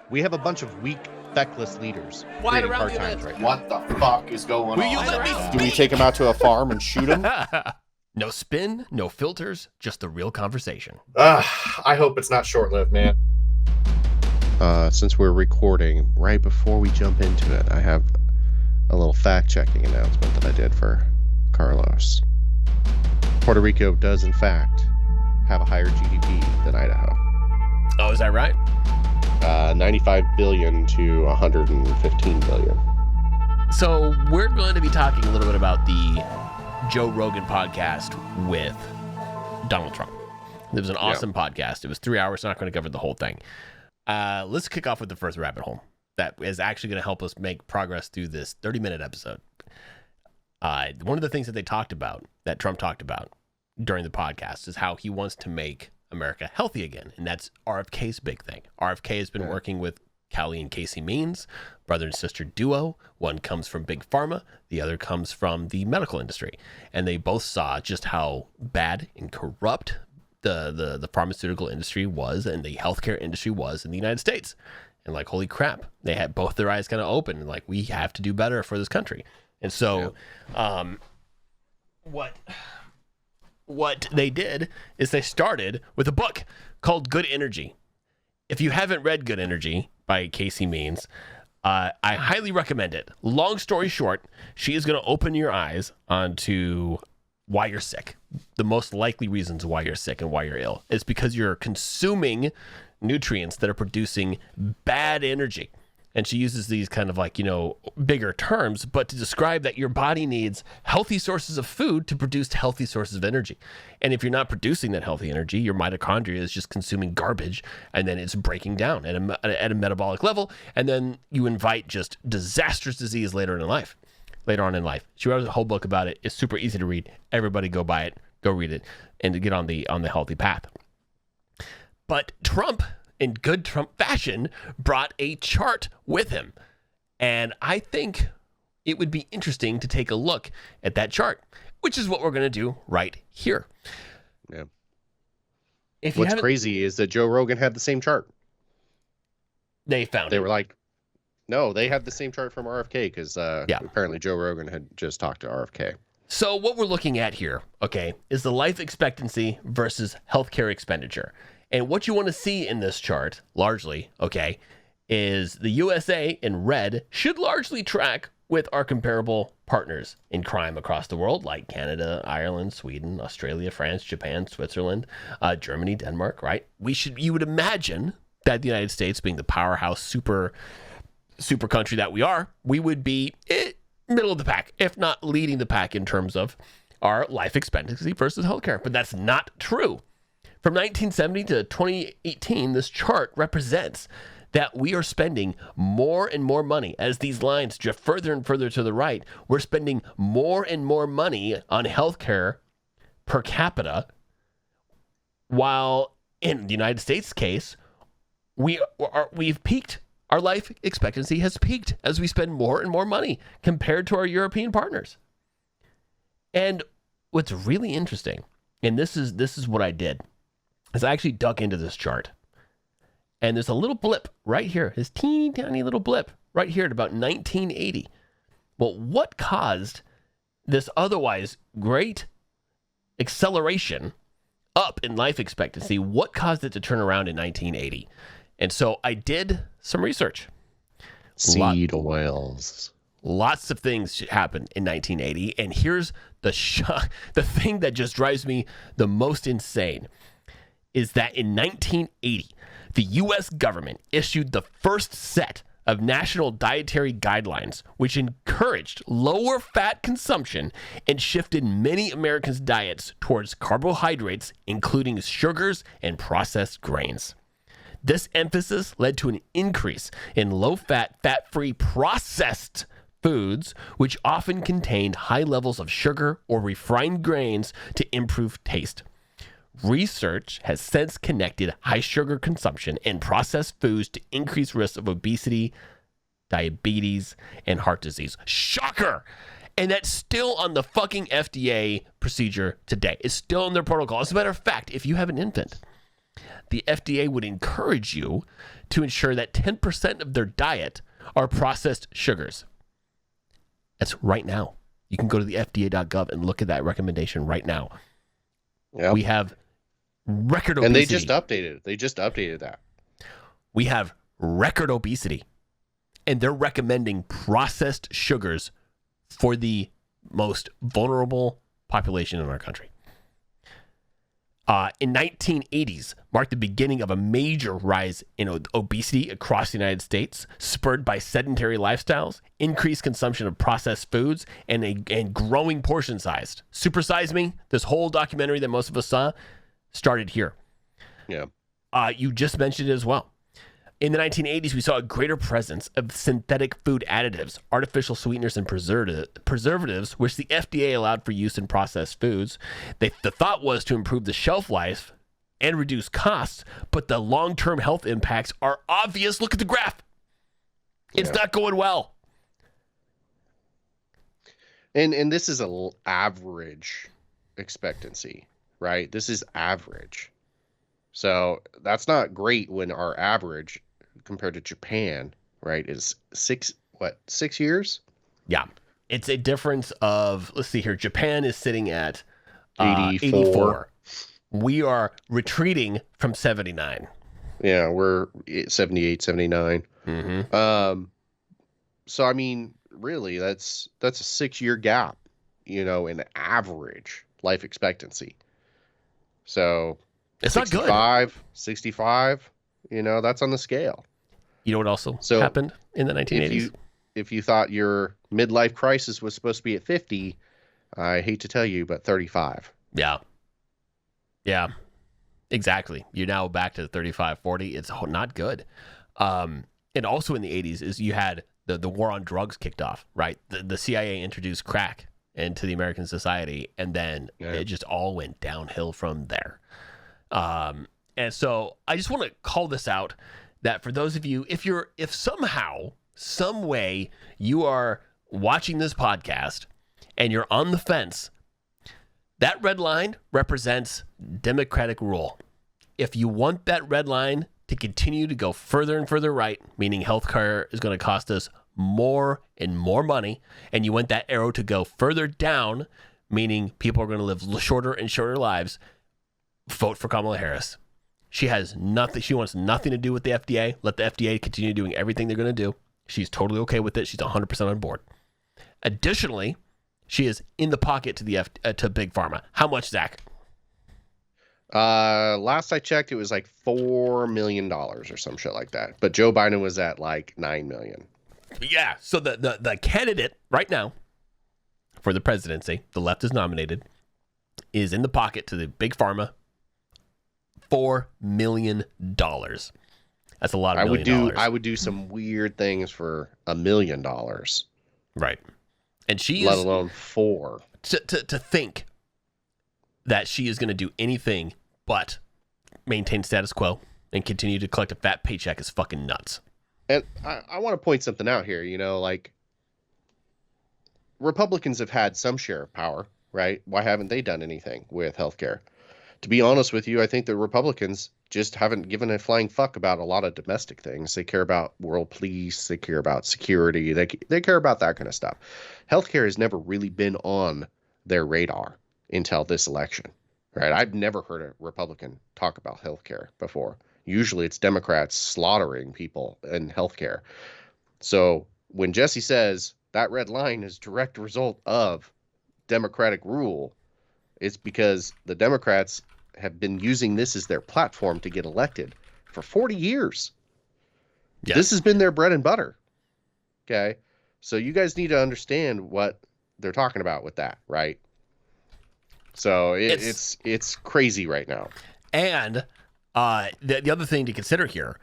We have a bunch of weak, feckless leaders. Why creating around hard you times then? right now. What the fuck is going Will on? you let me right Do we now? take him out to a farm and shoot him? No spin, no filters, just the real conversation. I hope it's not short-lived, man. Since we're recording, right before we jump into it, I have a little fact-checking announcement that I did for Carlos. Puerto Rico does, in fact, have a higher GDP than Idaho. Oh, is that right? 95 billion to 115 billion. So we're going to be talking a little bit about the Joe Rogan podcast with Donald Trump. It was an awesome podcast. It was 3 hours. Not going to cover the whole thing. Let's kick off with the first rabbit hole that is actually going to help us make progress through this 30-minute episode. One of the things that Trump talked about during the podcast is how he wants to make America healthy again. And that's RFK's big thing. RFK has been working with Callie and Casey Means, brother and sister duo. One comes from Big Pharma, the other comes from the medical industry. And they both saw just how bad and corrupt the pharmaceutical industry was and the healthcare industry was in the United States. And like, holy crap, they had both their eyes kind of open and like, we have to do better for this country. And so what they did is they started with a book called Good Energy. If you haven't read Good Energy by Casey Means, I highly recommend it. Long story short, she is going to open your eyes onto why you're sick. The most likely reasons why you're sick and why you're ill is because you're consuming nutrients that are producing bad energy. And she uses these kind of like, bigger terms, but to describe that your body needs healthy sources of food to produce healthy sources of energy. And if you're not producing that healthy energy, your mitochondria is just consuming garbage, and then it's breaking down at a metabolic level. And then you invite just disastrous disease later on in life. She wrote a whole book about it. It's super easy to read. Everybody go buy it, go read it, and to get on the healthy path. But Trump, in good Trump fashion, brought a chart with him. And I think it would be interesting to take a look at that chart, which is what we're going to do right here. Yeah. What's crazy is that Joe Rogan had the same chart. They found They it. were like, no, they had the same chart from RFK because apparently Joe Rogan had just talked to RFK. So what we're looking at here, okay, is the life expectancy versus healthcare expenditure. And what you want to see in this chart, largely, okay, is the USA in red should largely track with our comparable partners in crime across the world, like Canada, Ireland, Sweden, Australia, France, Japan, Switzerland, Germany, Denmark, right? You would imagine that the United States, being the powerhouse super country that we are, we would be middle of the pack, if not leading the pack in terms of our life expectancy versus healthcare. But that's not true. From 1970 to 2018, this chart represents that we are spending more and more money. As these lines drift further and further to the right, we're spending more and more money on healthcare per capita, while in the United States case, we've peaked. Our life expectancy has peaked as we spend more and more money compared to our European partners. And what's really interesting, and this is what I did, is I actually dug into this chart. And there's a little blip right here, this teeny tiny little blip right here at about 1980. Well, what caused this otherwise great acceleration up in life expectancy? What caused it to turn around in 1980? And so I did some research. Seed oils. Lots of things happened in 1980. And here's the thing that just drives me the most insane is that in 1980, the U.S. government issued the first set of national dietary guidelines, which encouraged lower fat consumption and shifted many Americans' diets towards carbohydrates, including sugars and processed grains. This emphasis led to an increase in low-fat, fat-free processed foods, which often contained high levels of sugar or refined grains to improve taste. Research has since connected high sugar consumption and processed foods to increased risks of obesity, diabetes, and heart disease. Shocker! And that's still on the fucking FDA procedure today. It's still in their protocol. As a matter of fact, if you have an infant the FDA would encourage you to ensure that 10% of their diet are processed sugars. That's right now. You can go to the FDA.gov and look at that recommendation right now. Yep. We have record obesity. And they just updated that. We have record obesity. And they're recommending processed sugars for the most vulnerable population in our country. In 1980s marked the beginning of a major rise in obesity across the United States, spurred by sedentary lifestyles, increased consumption of processed foods, and growing portion size. Super Size Me, this whole documentary that most of us saw, started here. Yeah. You just mentioned it as well. In the 1980s, we saw a greater presence of synthetic food additives, artificial sweeteners, and preservatives, which the FDA allowed for use in processed foods. The thought was to improve the shelf life and reduce costs, but the long-term health impacts are obvious. Look at the graph. It's not going well. And this is an average expectancy, right? This is average. So that's not great when our average compared to Japan, right, is 6 years? Yeah. It's a difference of, let's see here, Japan is sitting at 84. We are retreating from 79. Yeah, we're 78, 79. Mm-hmm. So, I mean, really, that's a 6-year gap, in average life expectancy. So it's 65, not good. 65, that's on the scale. You know what also happened in the 1980s? If you thought your midlife crisis was supposed to be at 50, I hate to tell you, but 35. Yeah. Yeah, exactly. You're now back to 35, 40. It's not good. And also in the 80s is you had the war on drugs kicked off, right? The CIA introduced crack into the American society, and then it just all went downhill from there. And so I just want to call this out, that for those of you, if somehow, some way you are watching this podcast and you're on the fence, that red line represents democratic rule. If you want that red line to continue to go further and further right, meaning healthcare is going to cost us more and more money, and you want that arrow to go further down, meaning people are going to live shorter and shorter lives, vote for Kamala Harris. She has nothing. She wants nothing to do with the FDA. Let the FDA continue doing everything they're going to do. She's totally okay with it. She's 100% on board. Additionally, she is in the pocket to to Big Pharma. How much, Zach? Last I checked, it was like $4 million or some shit like that. But Joe Biden was at like $9 million. Yeah. So the candidate right now for the presidency, the left is nominated, is in the pocket to the Big Pharma. $4 million. That's a lot of $1 million. I would do some weird things for $1 million. Right. And she let alone 4. To think that she is going to do anything but maintain status quo and continue to collect a fat paycheck is fucking nuts. And I want to point something out here. Like Republicans have had some share of power, right? Why haven't they done anything with healthcare? To be honest with you, I think the Republicans just haven't given a flying fuck about a lot of domestic things. They care about world peace. They care about security. They care about that kind of stuff. Healthcare has never really been on their radar until this election, right? I've never heard a Republican talk about healthcare before. Usually it's Democrats slaughtering people in healthcare. So when Jesse says that red line is a direct result of Democratic rule, it's because the Democrats have been using this as their platform to get elected for 40 years. Yes. This has been their bread and butter. Okay. So you guys need to understand what they're talking about with that, right? So it's crazy right now. And the other thing to consider here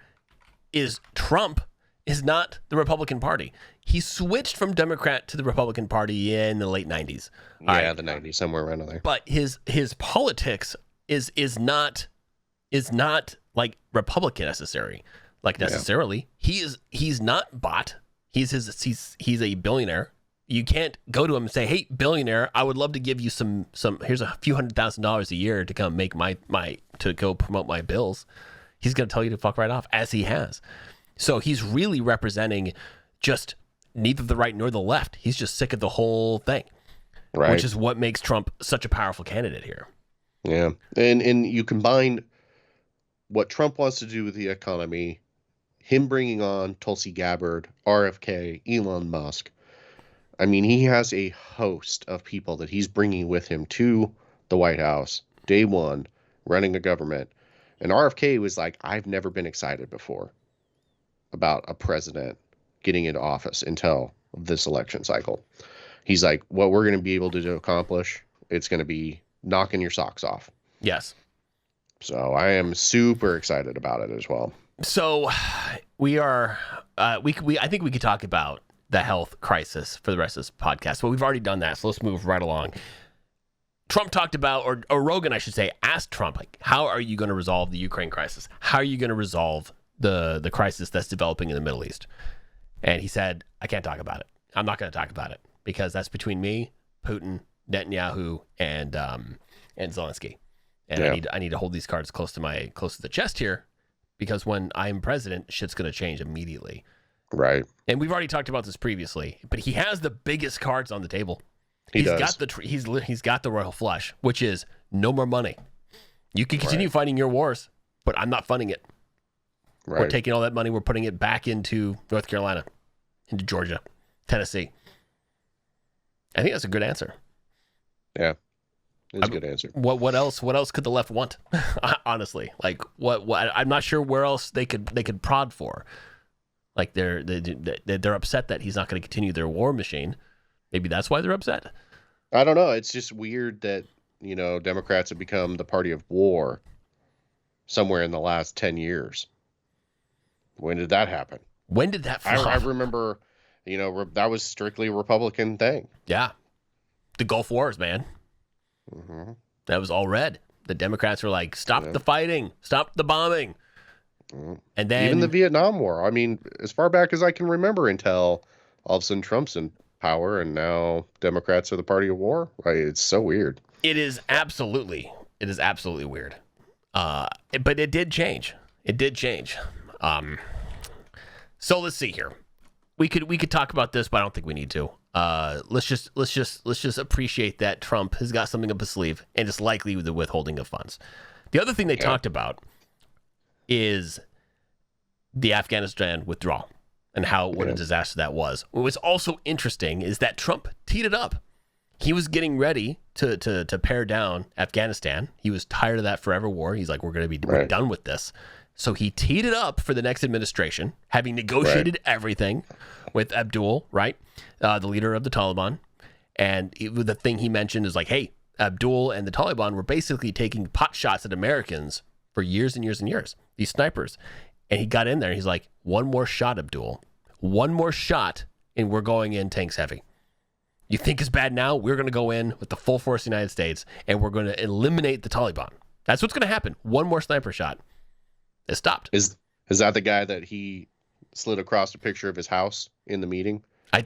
is Trump is not the Republican Party. He switched from Democrat to the Republican Party in the late 90s. Yeah, the 90s, somewhere around there. But his politics is not like Republican necessarily. He's not bought. He's a billionaire. You can't go to him and say, "Hey, billionaire, I would love to give you some. Here's a few $100,000 a year to come make to go promote my bills." He's going to tell you to fuck right off, as he has. So he's really representing just neither the right nor the left. He's just sick of the whole thing, Right. which is what makes Trump such a powerful candidate here. Yeah. And you combine what Trump wants to do with the economy, him bringing on Tulsi Gabbard, RFK, Elon Musk. I mean, he has a host of people that he's bringing with him to the White House, day one, running a government. And RFK was like, I've never been excited before about a president getting into office until this election cycle. He's like, what we're going to be able to accomplish, it's going to be knocking your socks off. Yes. So I am super excited about it as well. So we are, I think we could talk about the health crisis for the rest of this podcast, but we've already done that. So let's move right along. Trump talked about, or Rogan, I should say, asked Trump, like, how are you going to resolve the Ukraine crisis? How are you going to resolve the crisis that's developing in the Middle East? And he said, I can't talk about it. I'm not going to talk about it because that's between me, Putin, Netanyahu, and Zelensky. And Yeah. I need to hold these cards close to the chest here, because when I'm president, shit's going to change immediately. Right. And we've already talked about this previously, but he has the biggest cards on the table. He's got the royal flush, which is no more money. You can continue fighting your wars, but I'm not funding it. Right. We're taking all that money, we're putting it back into North Carolina, into Georgia, Tennessee. I think that's a good answer. Yeah. It's a good answer. What else could the left want? Honestly, like what I'm not sure where else they could prod for. Like they're upset that he's not going to continue their war machine. Maybe that's why they're upset. I don't know. It's just weird that, Democrats have become the party of war somewhere in the last 10 years. When did that happen? When did that flop? I remember, that was strictly a Republican thing. Yeah. The Gulf Wars, man. Mm-hmm. That was all red. The Democrats were like, stop the fighting, stop the bombing. Mm-hmm. And then even the Vietnam War. I mean, as far back as I can remember, until all of a sudden Trump's in power and now Democrats are the party of war. Right? It's so weird. It is absolutely weird. But it did change. So let's see here. We could talk about this, but I don't think we need to. Let's just appreciate that Trump has got something up his sleeve, and it's likely the withholding of funds. The other thing they talked about is the Afghanistan withdrawal and what a disaster that was. What was also interesting is that Trump teed it up. He was getting ready to pare down Afghanistan. He was tired of that forever war. He's like, we're done with this. So he teed it up for the next administration, having negotiated everything with Abdul, right? The leader of the Taliban. And the thing he mentioned is like, hey, Abdul and the Taliban were basically taking pot shots at Americans for years and years and years, these snipers. And he got in there and he's like, one more shot, Abdul. One more shot, and we're going in tanks heavy. You think it's bad now? We're going to go in with the full force of the United States, and we're going to eliminate the Taliban. That's what's going to happen. One more sniper shot. It stopped. Is that the guy that he slid across a picture of his house in the meeting?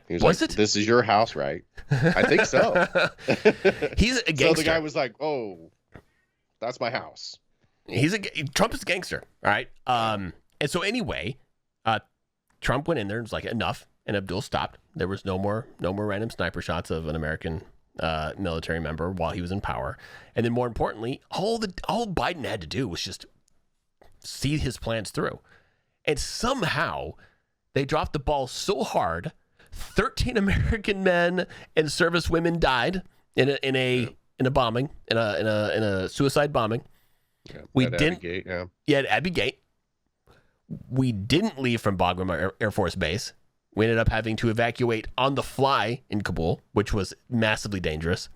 He was Was like, it? This is your house, right? I think so. He's a gangster. So the guy was like, oh, that's my house. Trump is a gangster. All right. And so anyway, Trump went in there and was like, enough. And Abdul stopped. There was no more random sniper shots of an American military member while he was in power. And then more importantly, all Biden had to do was just see his plans through. And somehow they dropped the ball so hard, 13 American men and service women died in a bombing, in a suicide bombing. Yeah, We at didn't. Abbey Gate, yeah. Yeah, at Abbey Gate. We didn't leave from Bagram Air Force Base. We ended up having to evacuate on the fly in Kabul, which was massively dangerous.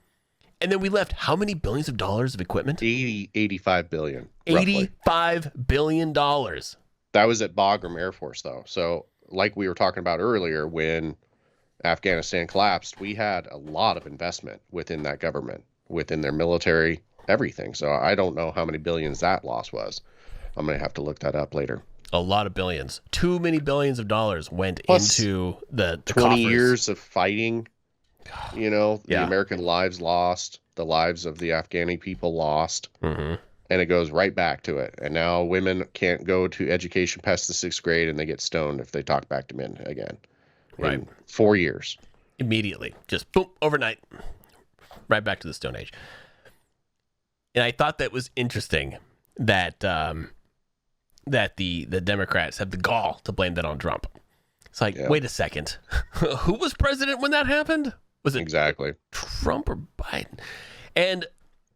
And then we left how many billions of dollars of equipment? 85 billion. Roughly. $85 billion. That was at Bagram Air Force, though. So, like we were talking about earlier, when Afghanistan collapsed, we had a lot of investment within that government, within their military, everything. So I don't know how many billions that loss was. I'm going to have to look that up later. A lot of billions. Too many billions of dollars went Plus, into the 20 coffers. years of fighting You know, the Yeah. American lives lost, the lives of the Afghani people lost, Mm-hmm. and it goes right back to it. And now women can't go to education past the 6th grade, and they get stoned if they talk back to men again. Right. In 4 years. Immediately. Just boom, overnight. Right back to the Stone Age. And I thought that was interesting that that the Democrats have the gall to blame that on Trump. It's like, wait a second. Who was president when that happened? Was it Exactly Trump or Biden? And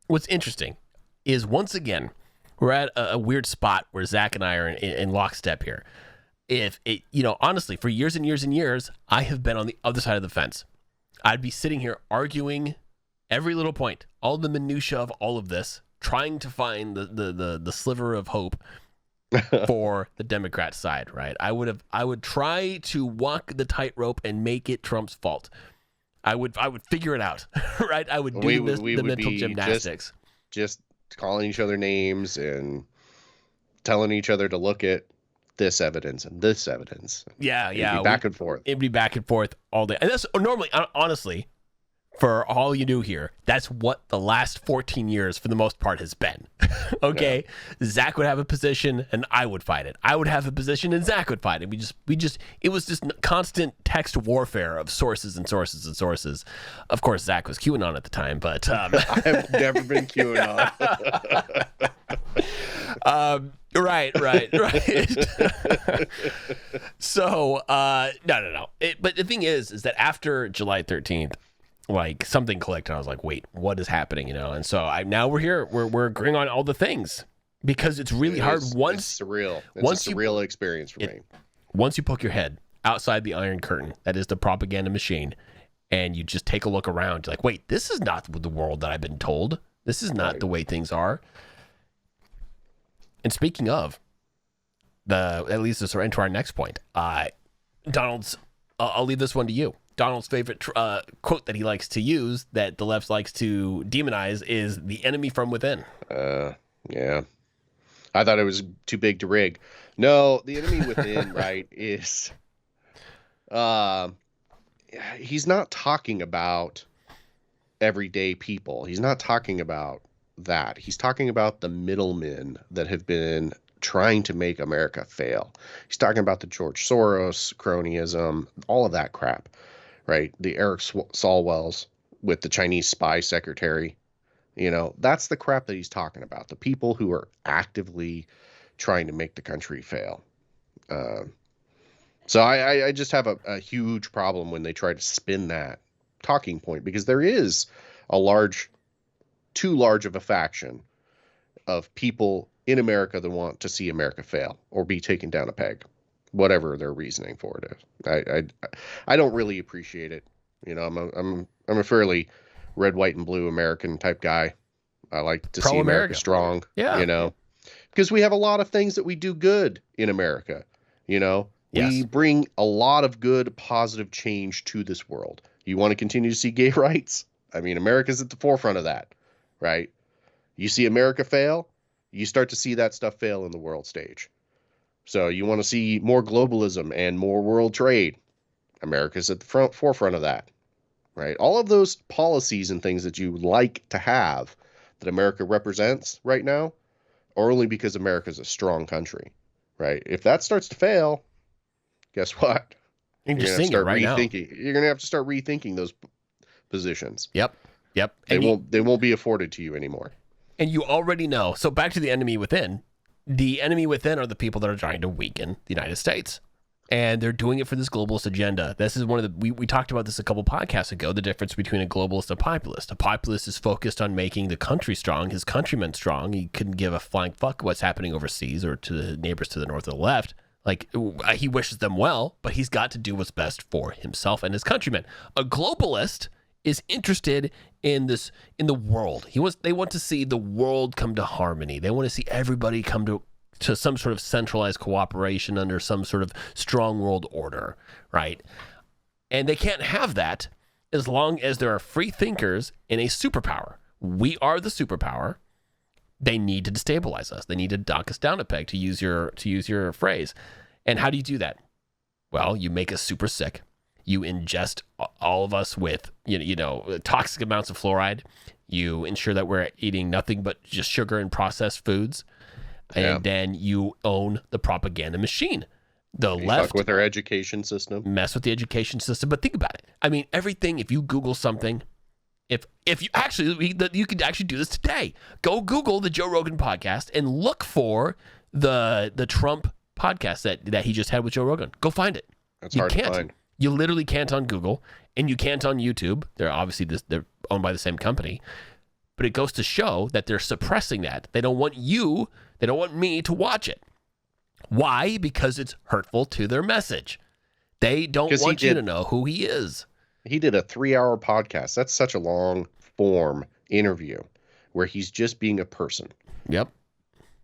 what's interesting is, once again, we're at a weird spot where Zac and I are in lockstep here. If it, honestly, for years and years and years, I have been on the other side of the fence. I'd be sitting here arguing every little point, all the minutia of all of this, trying to find the sliver of hope for the Democrat side, right? I would try to walk the tightrope and make it Trump's fault. I would figure it out, right? I would do the mental gymnastics. Just calling each other names and telling each other to look at this evidence and this evidence. Yeah. It'd be back and forth. It'd be back and forth all day. And that's normally, honestly, for all you do here, that's what the last 14 years, for the most part, has been. Okay? Yeah. Zac would have a position, and I would fight it. I would have a position, and Zac would fight it. It was just constant text warfare of sources and sources and sources. Of course, Zac was QAnon at the time, but... I've never been QAnon. Right. So, no. But the thing is that after July 13th, like, something clicked, and I was like, wait, what is happening? And so now we're here. We're agreeing on all the things, because it's really hard. It's surreal. It's a surreal experience for me. Once you poke your head outside the Iron Curtain, that is the propaganda machine, and you just take a look around, you're like, wait, this is not the world that I've been told. This is not the way things are. And speaking of, that leads us into our next point. Donald's, I'll leave this one to you. Donald's favorite quote that he likes to use, that the left likes to demonize, is "the enemy from within." Yeah. I thought it was too big to rig. No, the enemy within, right, is... he's not talking about everyday people. He's not talking about that. He's talking about the middlemen that have been trying to make America fail. He's talking about the George Soros cronyism, all of that crap, right? The Eric Swalwells with the Chinese spy secretary. That's the crap that he's talking about. The people who are actively trying to make the country fail. So I just have a huge problem when they try to spin that talking point, because there is too large of a faction of people in America that want to see America fail or be taken down a peg, whatever their reasoning for it is. I don't really appreciate it. I'm a fairly red, white, and blue American type guy. I like to see America strong. Yeah. Because we have a lot of things that we do good in America. Yes. We bring a lot of good, positive change to this world. You want to continue to see gay rights? I mean, America's at the forefront of that, right? You see America fail, you start to see that stuff fail in the world stage. So you want to see more globalism and more world trade. America's at the forefront of that, right? All of those policies and things that you like to have that America represents right now are only because America's a strong country, right? If that starts to fail, guess what? You're just seeing it right now. You're going to have to start rethinking those positions. Yep. They won't be afforded to you anymore. And you already know. So back to the enemy within. The enemy within are the people that are trying to weaken the United States. And they're doing it for this globalist agenda. This is one of the, we talked about this a couple podcasts ago, the difference between a globalist and a populist. A populist is focused on making the country strong, his countrymen strong. He couldn't give a flying fuck what's happening overseas or to the neighbors to the north or the left. Like, he wishes them well, but he's got to do what's best for himself and his countrymen. A globalist is interested in the world. They want to see the world come to harmony. They want to see everybody come to some sort of centralized cooperation under some sort of strong world order, right? And they can't have that as long as there are free thinkers in a superpower. We are the superpower. They need to destabilize us. They need to knock us down a peg, to use your phrase. And how do you do that? Well, you make us super sick. You ingest all of us with toxic amounts of fluoride. You ensure that we're eating nothing but just sugar and processed foods, and then you own the propaganda machine. The left fuck with our education system, mess with the education system. But think about it. I mean, everything. If you Google something, if you actually, you could actually do this today. Go Google the Joe Rogan podcast and look for the Trump podcast that he just had with Joe Rogan. Go find it. That's hard to find. You literally can't on Google, and you can't on YouTube. They're obviously they're owned by the same company, but it goes to show that they're suppressing that. They don't want you. They don't want me to watch it. Why? Because it's hurtful to their message. They don't want you to know who he is. He did a 3-hour podcast. That's such a long form interview where he's just being a person. Yep.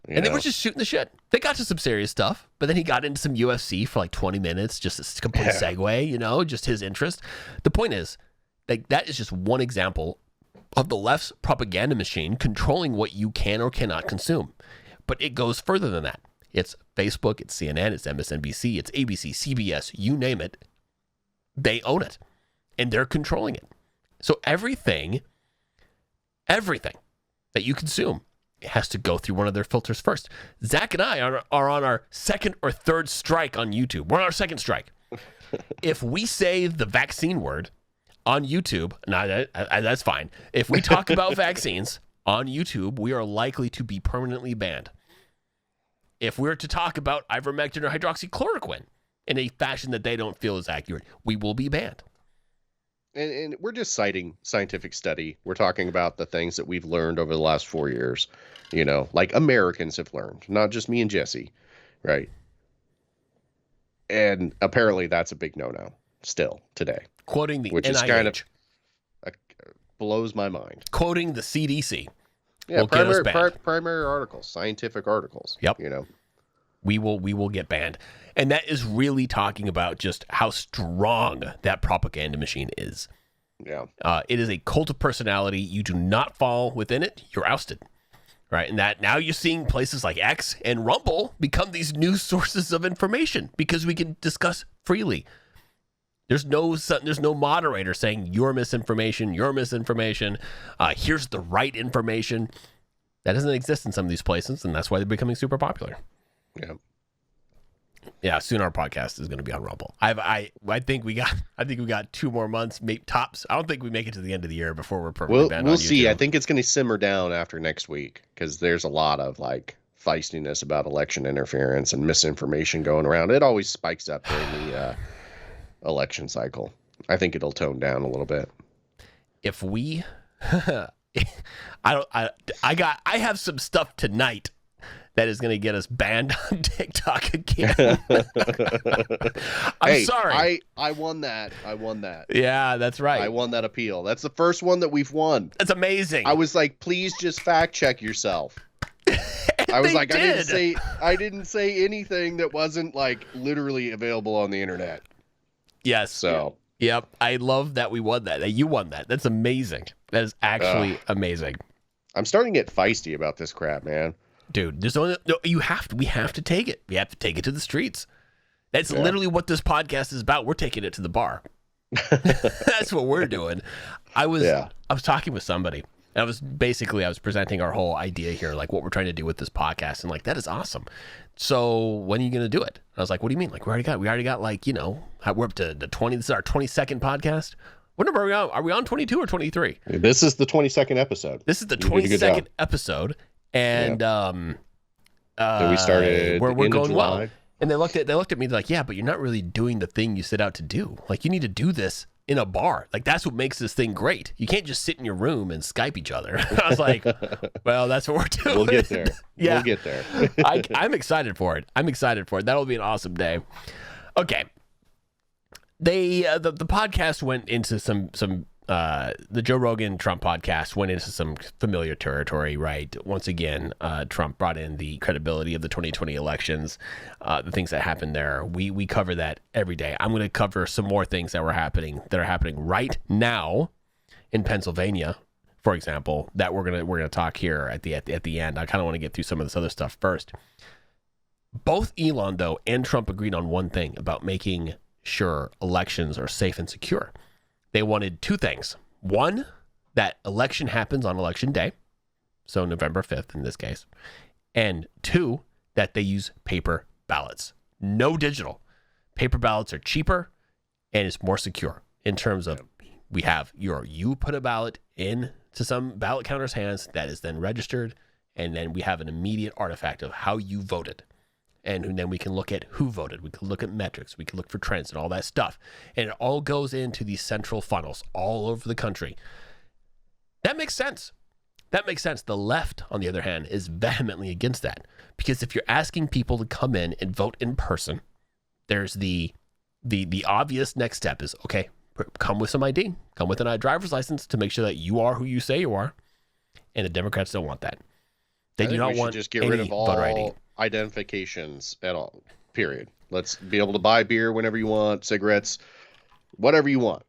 And they were just shooting the shit. They got to some serious stuff, but then he got into some UFC for like 20 minutes, just a complete segue, just his interest. The point is, that is just one example of the left's propaganda machine controlling what you can or cannot consume. But it goes further than that. It's Facebook, it's CNN, it's MSNBC, it's ABC, CBS, you name it. They own it, and they're controlling it. So everything that you consume, it has to go through one of their filters first. Zac and I are on our second or third strike on YouTube. We're on our second strike. If we say the vaccine word on YouTube, that's fine. If we talk about vaccines on YouTube, we are likely to be permanently banned. If we're to talk about ivermectin or hydroxychloroquine in a fashion that they don't feel is accurate, we will be banned. And we're just citing scientific study. We're talking about the things that we've learned over the last 4 years, like Americans have learned, not just me and Jesse, right? And apparently that's a big no-no still today. Quoting the which NIH. Is kind of blows my mind. Quoting the CDC. Yeah, primary articles, scientific articles. Yep. We will get banned. And that is really talking about just how strong that propaganda machine is. Yeah. It is a cult of personality. You do not fall within it, you're ousted. Right? And that now you're seeing places like X and Rumble become these new sources of information because we can discuss freely. There's no moderator saying your misinformation. Here's the right information. That doesn't exist in some of these places, and that's why they're becoming super popular. Yeah. Yeah, soon our podcast is going to be on Rumble. I think we got 2 more months, maybe tops. I don't think we make it to the end of the year before we're permanently banned. We'll see. I think it's going to simmer down after next week because there's a lot of feistiness about election interference and misinformation going around. It always spikes up during the election cycle. I think it'll tone down a little bit. If we, I have some stuff tonight that is going to get us banned on TikTok again. I'm sorry. I won that. Yeah, that's right. I won that appeal. That's the first one that we've won. That's amazing. I was like, please just fact check yourself. I was like, I didn't say anything that wasn't literally available on the internet. Yes. So. Yep. I love that we won that. That you won that. That's amazing. That is actually amazing. I'm starting to get feisty about this crap, man. Dude, we have to take it. We have to take it to the streets. That's literally what this podcast is about. We're taking it to the bar. That's what we're doing. I was talking with somebody. And I was presenting our whole idea here, what we're trying to do with this podcast, and that is awesome. So when are you going to do it? I was like, what do you mean? We already got we're up to the 20. This is our 22nd podcast. What number are we on? Are we on 22 or 23? This is the 22nd episode. This is the 22nd episode. And we started we're going July. well. And they looked at me like, yeah, but you're not really doing the thing you set out to do. You need to do this in a bar. That's what makes this thing great. You can't just sit in your room and Skype each other. I was like, well, that's what we're doing. We'll get there. Yeah. We'll get there. I'm excited for it. That'll be an awesome day. Okay. The podcast went into some the Joe Rogan Trump podcast went into some familiar territory, right? Once again, Trump brought in the credibility of the 2020 elections, the things that happened there. We cover that every day. I'm going to cover some more things that are happening right now in Pennsylvania, for example, that we're gonna talk here at the end. I kind of want to get through some of this other stuff first. Both Elon, though, and Trump agreed on one thing about making sure elections are safe and secure. They wanted two things. One, that election happens on election day, so November 5th in this case. And two, that they use paper ballots. No digital. Paper ballots are cheaper and it's more secure in terms of you put a ballot in to some ballot counter's hands that is then registered, and then we have an immediate artifact of how you voted. And then we can look at who voted. We can look at metrics. We can look for trends and all that stuff. And it all goes into these central funnels all over the country. That makes sense. That makes sense. The left, on the other hand, is vehemently against that. Because if you're asking people to come in and vote in person, there's the obvious next step is, okay, come with some ID. Come with a driver's license to make sure that you are who you say you are. And the Democrats don't want that. They do not want just get rid of all voter ID. Identifications at all, period. Let's be able to buy beer whenever you want, cigarettes, whatever you want.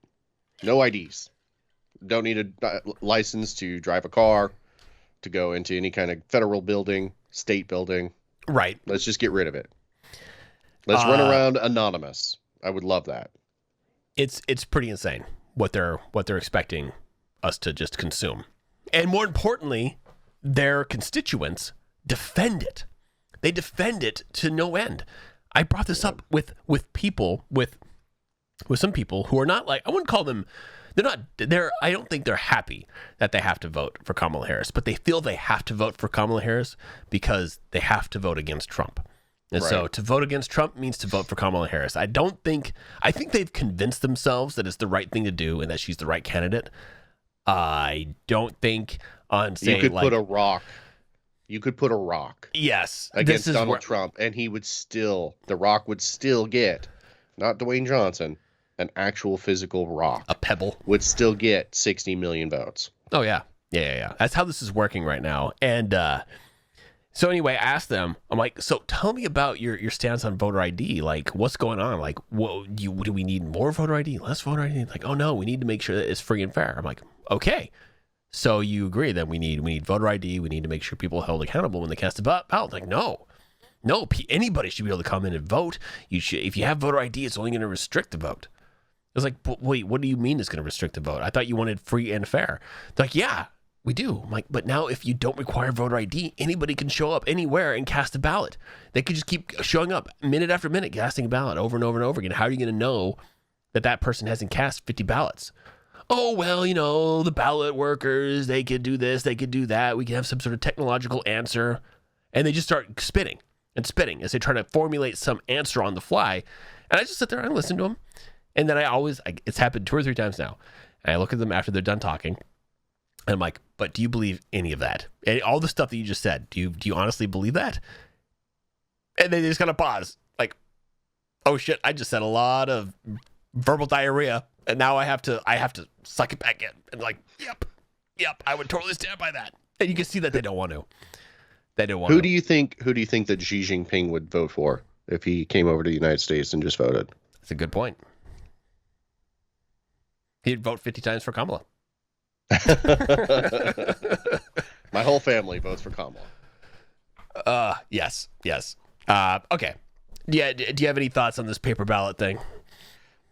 No IDs. Don't need a license to drive a car, to go into any kind of federal building, state building. Right. Let's just get rid of it. Let's run around anonymous. I would love that. It's pretty insane what they're expecting us to just consume. And more importantly, their constituents defend it. They defend it to no end. I brought this up with people, with some people who are not like, I wouldn't call them, I don't think they're happy that they have to vote for Kamala Harris, but they feel they have to vote for Kamala Harris because they have to vote against Trump. And so to vote against Trump means to vote for Kamala Harris. I think they've convinced themselves that it's the right thing to do and that she's the right candidate. I don't think you could put a rock. You could put a rock. Yes. Against Donald Trump, and the rock would still get, not Dwayne Johnson, an actual physical rock. A pebble. Would still get 60 million votes. Oh, yeah. Yeah. That's how this is working right now. And so anyway, I asked them, I'm like, so tell me about your stance on voter ID. Like, what's going on? Like, do we need more voter ID, less voter ID? Like, oh, no, we need to make sure that it's free and fair. I'm like, okay. So you agree that we need voter ID. We need to make sure people are held accountable when they cast a ballot. Like, no, anybody should be able to come in and vote. If you have voter ID, it's only going to restrict the vote. I was like, wait, what do you mean it's going to restrict the vote? I thought you wanted free and fair. They're like, yeah, we do. I'm like, but now if you don't require voter ID, anybody can show up anywhere and cast a ballot. They could just keep showing up minute after minute, casting a ballot over and over and over again. How are you going to know that person hasn't cast 50 ballots? Oh, well, the ballot workers, they could do this, they could do that. We can have some sort of technological answer. And they just start spinning as they try to formulate some answer on the fly. And I just sit there and listen to them. And then it's happened 2 or 3 times now. And I look at them after they're done talking. And I'm like, but do you believe any of that? And all the stuff that you just said, do you honestly believe that? And then they just kind of pause. Like, oh shit, I just said a lot of verbal diarrhea. And now I have to suck it back in. And like, yep, I would totally stand by that. And you can see that they don't want to. They don't want to. Who do you think that Xi Jinping would vote for if he came over to the United States and just voted? That's a good point. He'd vote 50 times for Kamala. My whole family votes for Kamala. Yes. Okay. Yeah. Do you have any thoughts on this paper ballot thing?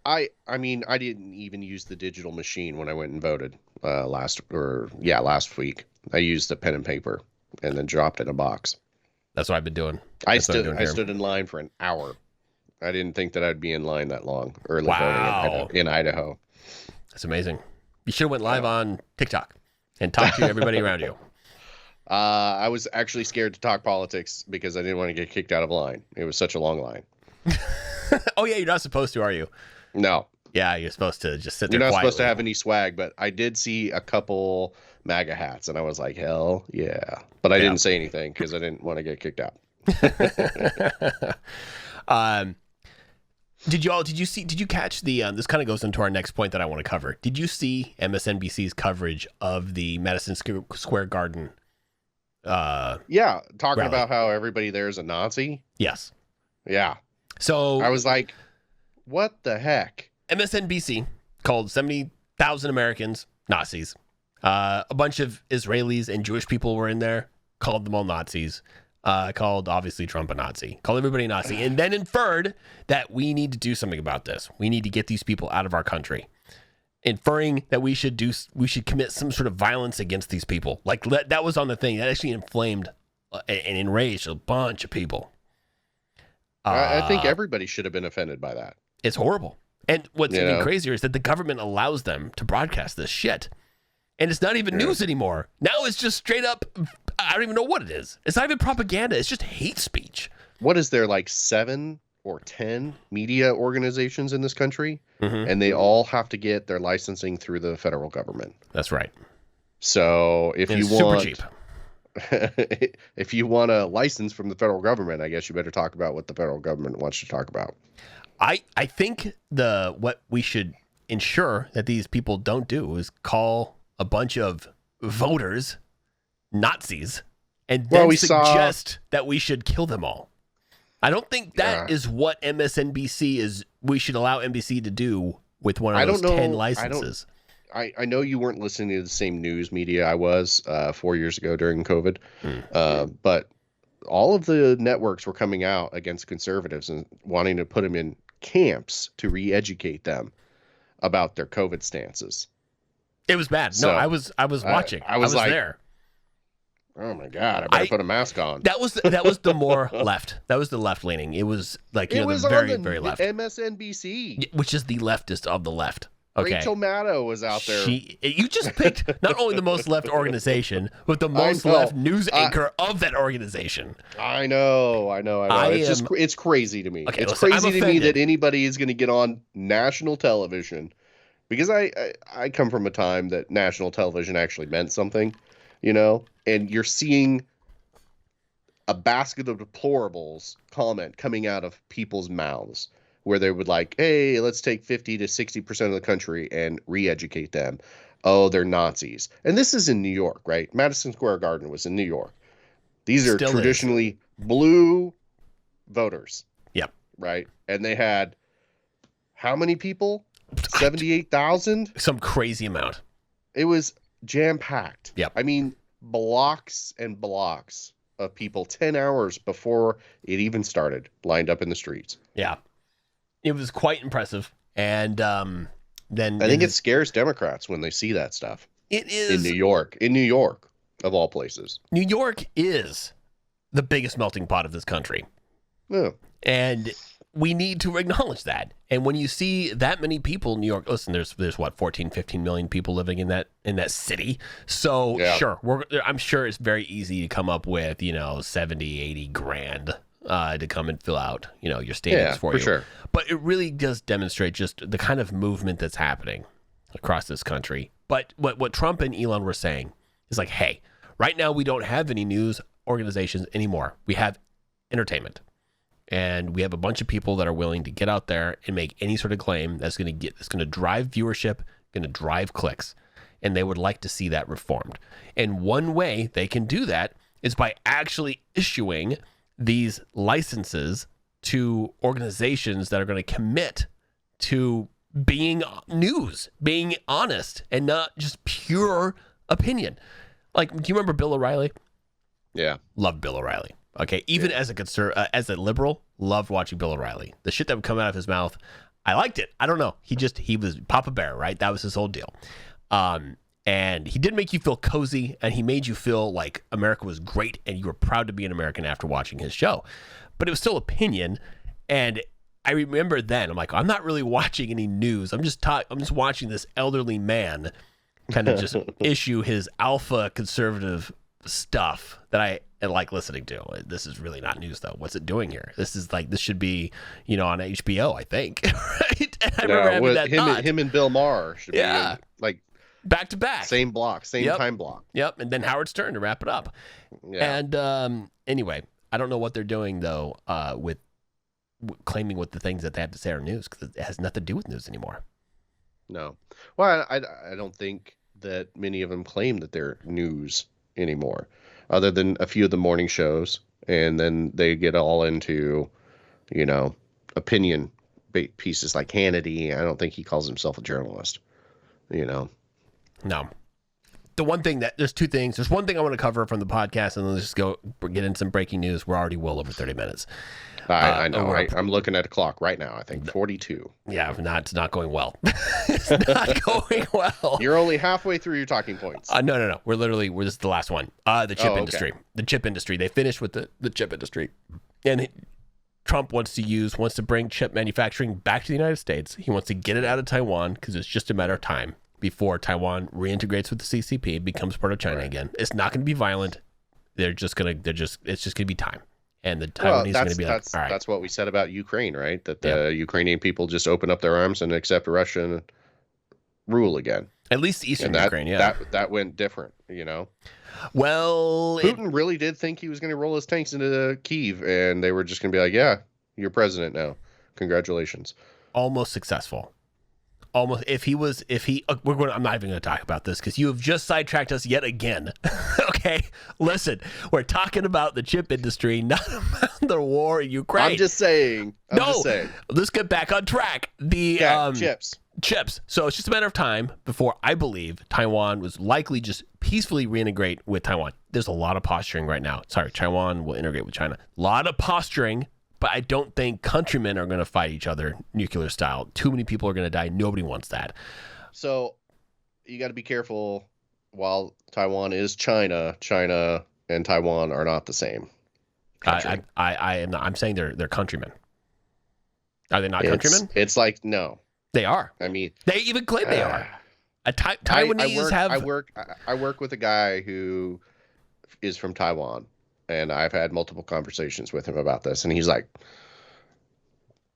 I mean, I didn't even use the digital machine when I went and voted last week. I used the pen and paper and then dropped it in a box. That's what I've been doing. I stood in line for an hour. I didn't think that I'd be in line that long early voting in Idaho. That's amazing. You should have went live on TikTok and talked to everybody around you. I was actually scared to talk politics because I didn't want to get kicked out of line. It was such a long line. Oh, yeah, you're not supposed to, are you? No. Yeah, you're supposed to just sit there You're not quietly. supposed to have any swag, but I did see a couple MAGA hats, and I was like, hell yeah. But I didn't say anything because I didn't want to get kicked out. Did you catch the, this kind of goes into our next point that I want to cover. Did you see MSNBC's coverage of the Madison Square Garden? Yeah, talking rally about how everybody there is a Nazi. Yes. Yeah. So I was like, what the heck? MSNBC called 70,000 Americans Nazis. A bunch of Israelis and Jewish people were in there, called them all Nazis. called obviously Trump a Nazi, called everybody a Nazi, and then inferred that we need to do something about this. We need to get these people out of our country, inferring that we should commit some sort of violence against these people. Like that was on the thing that actually inflamed and enraged a bunch of people. I think everybody should have been offended by that. It's horrible. And what's even crazier is that the government allows them to broadcast this shit. And it's not even news anymore. Now it's just straight up, I don't even know what it is. It's not even propaganda. It's just hate speech. What is there, like 7 or 10 media organizations in this country? Mm-hmm. And they all have to get their licensing through the federal government. That's right. So if you want... super cheap. If you want a license from the federal government, I guess you better talk about what the federal government wants to talk about. I think what we should ensure that these people don't do is call a bunch of voters Nazis and then suggest that we should kill them all. I don't think that is what MSNBC is. We should allow NBC to do with one of those 10 licenses. I know you weren't listening to the same news media I was 4 years ago during COVID, but all of the networks were coming out against conservatives and wanting to put them in camps to re-educate them about their COVID stances. It was bad. No, I was watching. I was there. Oh my God! I better put a mask on. That was the more left. That was the left leaning. It was like the very very left. MSNBC, which is the leftist of the left. Okay. Rachel Maddow was out there. You just picked not only the most left organization, but the most left news anchor of that organization. I know. It's crazy to me. Okay, it's crazy to me that anybody is going to get on national television, because I come from a time that national television actually meant something, and you're seeing a basket of deplorables comment coming out of people's mouths, where they would like, hey, let's take 50 to 60% of the country and re-educate them. Oh, they're Nazis. And this is in New York, right? Madison Square Garden was in New York. These are traditionally blue voters. Yep. Right? And they had how many people? 78,000? Some crazy amount. It was jam-packed. Yep. I mean, blocks and blocks of people 10 hours before it even started lined up in the streets. Yeah. It was quite impressive, and then I think it scares Democrats when they see that stuff. It is in New York, of all places. New York is the biggest melting pot of this country, and we need to acknowledge that. And when you see that many people in New York, listen, there's what 14, 15 million people living in that city. So sure, I'm sure it's very easy to come up with 70, 80 grand. To come and fill out, your stadiums for you. Sure. But it really does demonstrate just the kind of movement that's happening across this country. But what Trump and Elon were saying is like, hey, right now we don't have any news organizations anymore. We have entertainment. And we have a bunch of people that are willing to get out there and make any sort of claim that's going to drive viewership, going to drive clicks. And they would like to see that reformed. And one way they can do that is by actually issuing these licenses to organizations that are going to commit to being news, being honest, and not just pure opinion. Like, do you remember Bill O'Reilly? Yeah. Loved Bill O'Reilly. Okay. Even as a liberal, loved watching Bill O'Reilly. The shit that would come out of his mouth, I liked it. I don't know. He was Papa Bear, right? That was his whole deal. And he did make you feel cozy, and he made you feel like America was great and you were proud to be an American after watching his show. But it was still opinion. And I remember then, I'm like, I'm not really watching any news. I'm just watching this elderly man kind of just issue his alpha conservative stuff that I like listening to. This is really not news, though. What's it doing here? This should be, on HBO, I think. Right? And I remember having that thought. Him and Bill Maher should be in, back to back, same block, time block. Yep. And then Howard Stern to wrap it up. Yeah. And anyway, I don't know what they're doing though with claiming what the things that they have to say are news, because it has nothing to do with news anymore. No. Well, I don't think that many of them claim that they're news anymore, other than a few of the morning shows, and then they get all into opinion pieces like Hannity. I don't think he calls himself a journalist. No. the one thing that there's two things. There's one thing I want to cover from the podcast, and then let's just get in some breaking news. We're already well over 30 minutes. I know. I'm looking at a clock right now. I think 42. Yeah, it's not going well. It's not going well. You're only halfway through your talking points. No. We're this is the last one. The chip industry. The chip industry. They finished with the chip industry, and Trump wants to bring chip manufacturing back to the United States. He wants to get it out of Taiwan because it's just a matter of time before Taiwan reintegrates with the CCP, becomes part of China again. It's not going to be violent. It's just going to be time. And the Taiwanese are going to be like, all right. That's what we said about Ukraine, right? That the Ukrainian people just open up their arms and accept Russian rule again. At least Eastern Ukraine, That went different, you know? Well, Putin really did think he was going to roll his tanks into Kyiv, and they were just going to be like, yeah, you're president now. Congratulations. Almost successful. Almost. I'm not even going to talk about this because you have just sidetracked us yet again. Okay, listen, we're talking about the chip industry, not about the war in Ukraine. I'm just saying. Let's get back on track. Chips. So it's just a matter of time before I believe Taiwan was likely just peacefully reintegrate with Taiwan. There's a lot of posturing right now. Sorry, Taiwan will integrate with China. A lot of posturing. But I don't think countrymen are going to fight each other nuclear style. Too many people are going to die. Nobody wants that. So you got to be careful. While Taiwan is China, China and Taiwan are not the same country. I'm saying they're countrymen. Are they not countrymen? It's like, no. They are. I mean, they even claim they are. Taiwanese I work with a guy who is from Taiwan. And I've had multiple conversations with him about this. And he's like,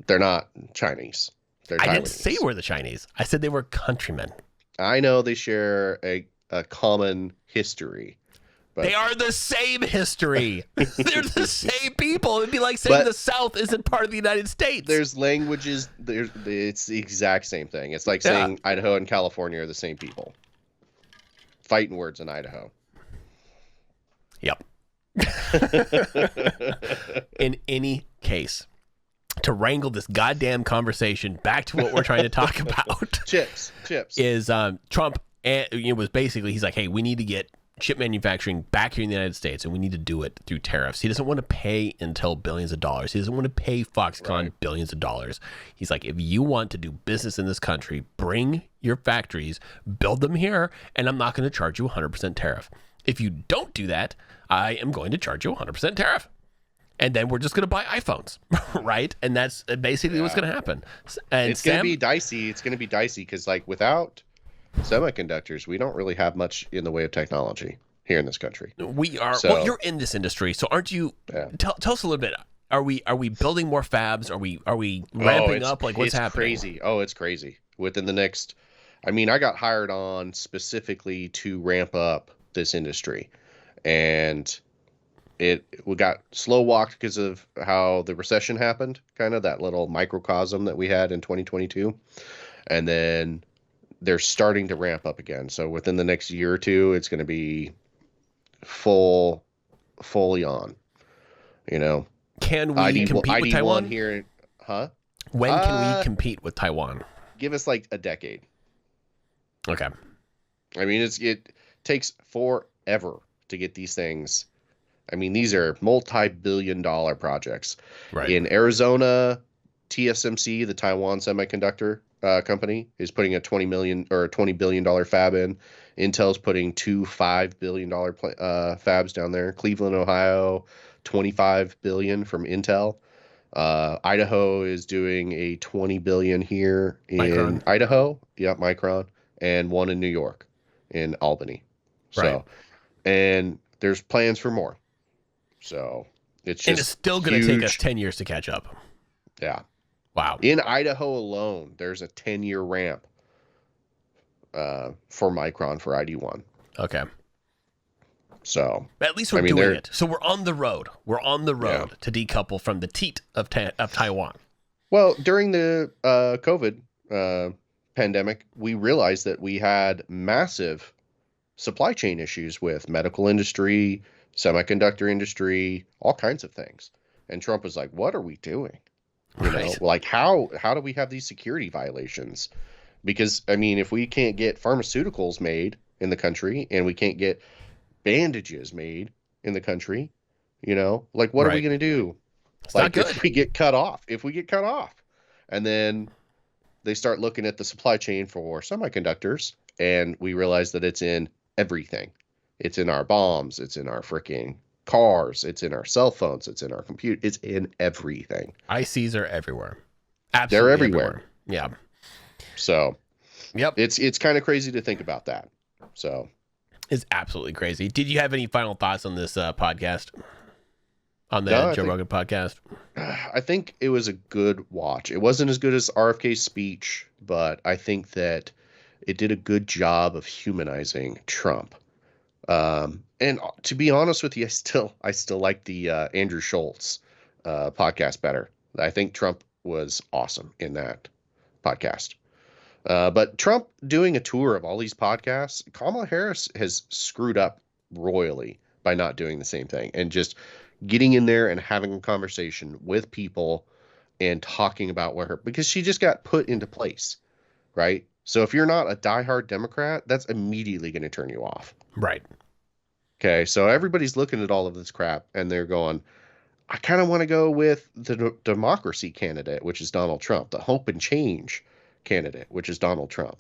they're not Chinese. They're Taiwanese. I didn't say we're the Chinese. I said they were countrymen. I know they share a common history. But they are the same history. They're the same people. It'd be like saying the South isn't part of the United States. There's languages. It's the exact same thing. It's like saying Idaho and California are the same people. Fighting words in Idaho. Yep. In any case, to wrangle this goddamn conversation back to what we're trying to talk about, chips is Trump. Was basically he's like, hey, we need to get chip manufacturing back here in the United States, and we need to do it through tariffs. He doesn't want to pay Intel billions of dollars. He doesn't want to pay Foxconn billions of dollars. He's like, if you want to do business in this country, bring your factories, build them here, and I'm not going to charge you 100% tariff. If you don't do that, I am going to charge you 100% tariff. And then we're just going to buy iPhones, right? And that's basically what's going to happen. And it's going to be dicey. It's going to be dicey because, like, without semiconductors, we don't really have much in the way of technology here in this country. We are. So, well, you're in this industry, so aren't you? Yeah. Tell us a little bit. Are we building more fabs? Are we ramping up? Like, what's happening? It's crazy. Oh, it's crazy. Within the next, I mean, I got hired on specifically to ramp up this industry, and we got slow walked because of how the recession happened, kind of that little microcosm that we had in 2022, and then they're starting to ramp up again. So within the next year or two, it's going to be fully on. You know, can we compete with Taiwan here? Huh? When can we compete with Taiwan? Give us like a decade. Okay. I mean, it takes forever to get these things. I mean, these are multi-billion-dollar projects. Right. In Arizona, TSMC, the Taiwan Semiconductor company, is putting a $20 billion fab in. Intel's putting two $5 billion fabs down there. Cleveland, Ohio, $25 billion from Intel. Idaho is doing a $20 billion here in Micron. Idaho. Yeah, Micron, and one in New York, in Albany. Right. So, and there's plans for more. So it's just, and it's still going to take us 10 years to catch up. Yeah. Wow. In Idaho alone, there's a 10-year ramp for Micron for ID1. Okay. So but at least we're doing it. So we're on the road. We're on the road to decouple from the teat of Taiwan. Well, during the COVID pandemic, we realized that we had massive supply chain issues with medical industry, semiconductor industry, all kinds of things. And Trump was like, what are we doing? You know, like how do we have these security violations? Because, I mean, if we can't get pharmaceuticals made in the country, and we can't get bandages made in the country. Like, what are we Right. going to do? It's Like, not if good. we get cut off, and then they start looking at the supply chain for semiconductors, and we realize that it's in everything. It's in our bombs. It's in our freaking cars. It's in our cell phones. It's in our computer. It's in everything. ICs are everywhere. They're Absolutely everywhere. Yeah. So, Yep. it's kind of crazy to think about that. So, It's absolutely crazy. Did you have any final thoughts on this podcast? On the No, I Joe think- Rogan podcast? I think it was a good watch. It wasn't as good as RFK's speech, but I think that it did a good job of humanizing Trump. And to be honest with you, I still like the Andrew Schultz podcast better. I think Trump was awesome in that podcast. But Trump doing a tour of all these podcasts, Kamala Harris has screwed up royally by not doing the same thing and just getting in there and having a conversation with people and talking about because she just got put into place, right? So if you're not a diehard Democrat, that's immediately going to turn you off. Right. Okay, so everybody's looking at all of this crap and they're going, I kind of want to go with the democracy candidate, which is Donald Trump, the hope and change candidate, which is Donald Trump,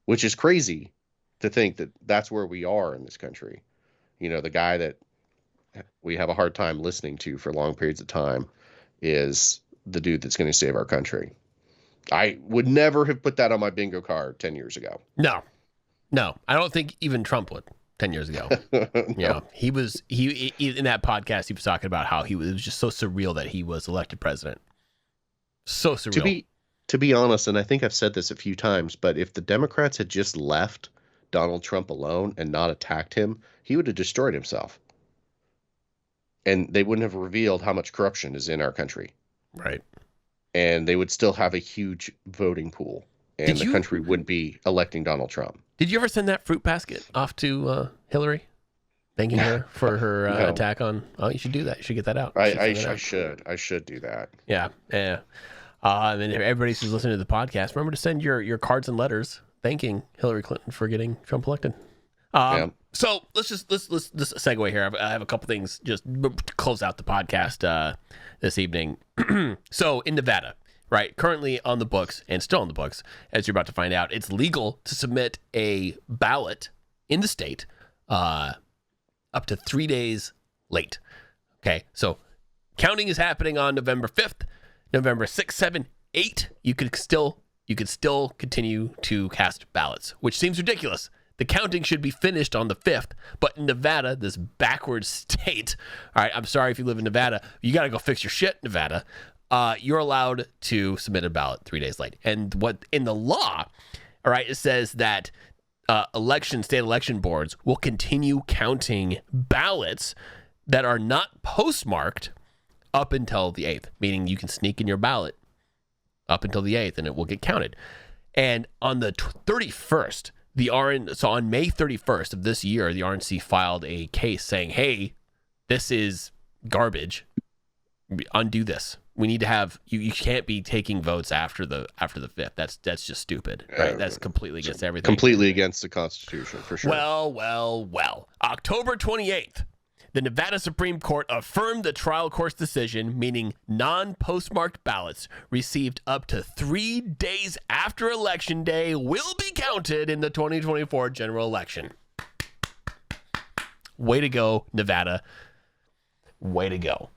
which is crazy to think that that's where we are in this country. The guy that we have a hard time listening to for long periods of time is the dude that's going to save our country. I would never have put that on my bingo card 10 years ago. No, I don't think even Trump would 10 years ago. No. He in that podcast, he was talking about how it was just so surreal that he was elected president. So surreal. To be honest, and I think I've said this a few times, but if the Democrats had just left Donald Trump alone and not attacked him, he would have destroyed himself. And they wouldn't have revealed how much corruption is in our country. Right. And they would still have a huge voting pool. And the country wouldn't be electing Donald Trump. Did you ever send that fruit basket off to Hillary? Thanking her for her attack on... Oh, you should do that. You should get that out. I should do that. Yeah. And everybody who's listening to the podcast, remember to send your cards and letters thanking Hillary Clinton for getting Trump elected. So let's segue here. I have a couple things just to close out the podcast this evening. So in Nevada, right, currently on the books and still on the books, as you're about to find out, it's legal to submit a ballot in the state up to 3 days late. Okay, so counting is happening on November 5th, November 6th, 7th, 8th. You could still continue to cast ballots, which seems ridiculous. The counting should be finished on the 5th, but in Nevada, this backwards state, all right, I'm sorry if you live in Nevada, you got to go fix your shit, Nevada. You're allowed to submit a ballot 3 days late. And what in the law, all right, it says that state election boards will continue counting ballots that are not postmarked up until the 8th, meaning you can sneak in your ballot up until the 8th and it will get counted. And on the 31st, so on May 31st of this year, the RNC filed a case saying, hey, this is garbage. Undo this. We need to have you can't be taking votes after the 5th. That's just stupid, right? That's completely against everything. Completely against the Constitution, for sure. Well. October 28th, the Nevada Supreme Court affirmed the trial court's decision, meaning non-postmarked ballots received up to 3 days after Election Day will be counted in the 2024 general election. Way to go, Nevada. Way to go.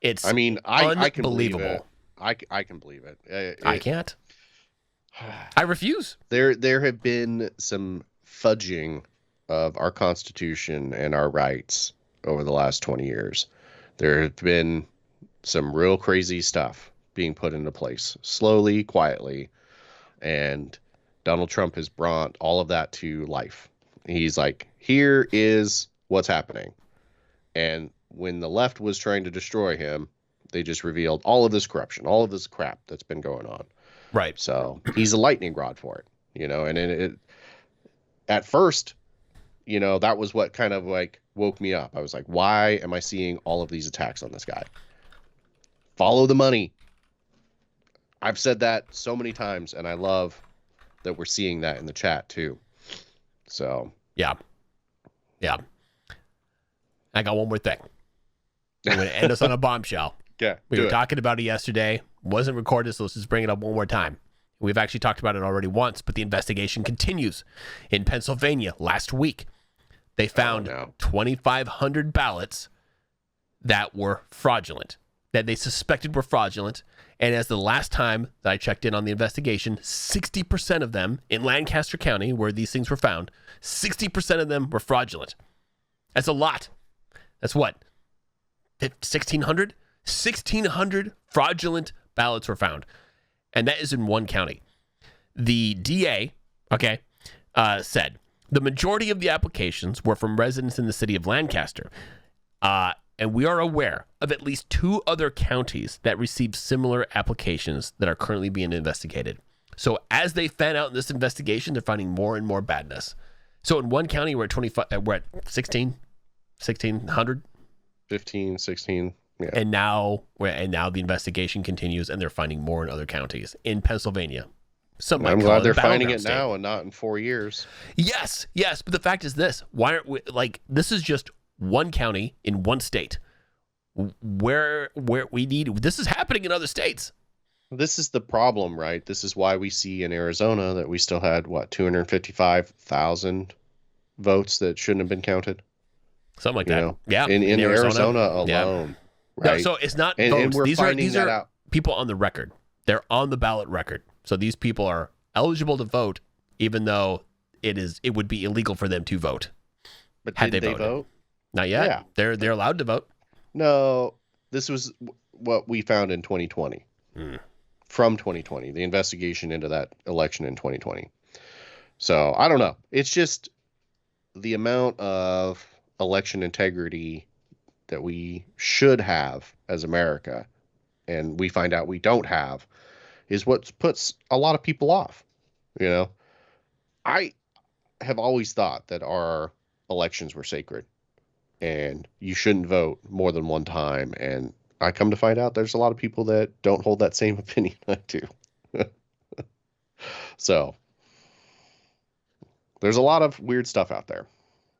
It's I can believe unbelievable. it. I can believe it. I can't. I refuse. There have been some fudging of our Constitution and our rights over the last 20 years. There have been some real crazy stuff being put into place, slowly, quietly, and Donald Trump has brought all of that to life. He's like, here is what's happening. And when the left was trying to destroy him, they just revealed all of this corruption, all of this crap that's been going on. Right. So he's a lightning rod for it, and it at first, that was what kind of like woke me up. I was like, why am I seeing all of these attacks on this guy? Follow the money. I've said that so many times, and I love that we're seeing that in the chat too. So Yeah. I got one more thing. I'm going to end us on a bombshell. yeah, We were talking about it yesterday. Wasn't recorded, so let's just bring it up one more time. We've actually talked about it already once, but the investigation continues. In Pennsylvania last week, they found 2,500 ballots that were fraudulent, that they suspected were fraudulent. And as the last time that I checked in on the investigation, 60% of them in Lancaster County, where these things were found, 60% of them were fraudulent. That's a lot. That's what? 1,600? 1,600 fraudulent ballots were found. And that is in one county. The DA, said the majority of the applications were from residents in the city of Lancaster. And we are aware of at least 2 other counties that received similar applications that are currently being investigated. So as they fan out in this investigation, they're finding more and more badness. So in one county, we're at 1,600? 15, 16. Yeah. And now the investigation continues, and they're finding more in other counties in Pennsylvania. I'm glad they're finding it now and not in 4 years. Yes. But the fact is this: why aren't we this is just one county in one state. Where we need this is happening in other states. This is the problem, right? This is why we see in Arizona that we still had 255,000 votes that shouldn't have been counted. Something like that. Yeah. In Arizona alone. Yeah. Right. No, so it's not votes. And we're These are out. people on the record. They're on the ballot record. So these people are eligible to vote, even though it would be illegal for them to vote. But had did they voted. vote? Not yet. Yeah. They're allowed to vote. No, this was what we found in 2020. From 2020, the investigation into that election in 2020. So I don't know. It's just the amount of election integrity that we should have as America, and we find out we don't have, is what puts a lot of people off. I have always thought that our elections were sacred and you shouldn't vote more than one time. And I come to find out there's a lot of people that don't hold that same opinion I do. So there's a lot of weird stuff out there.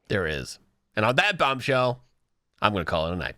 There is. And on that bombshell, I'm going to call it a night.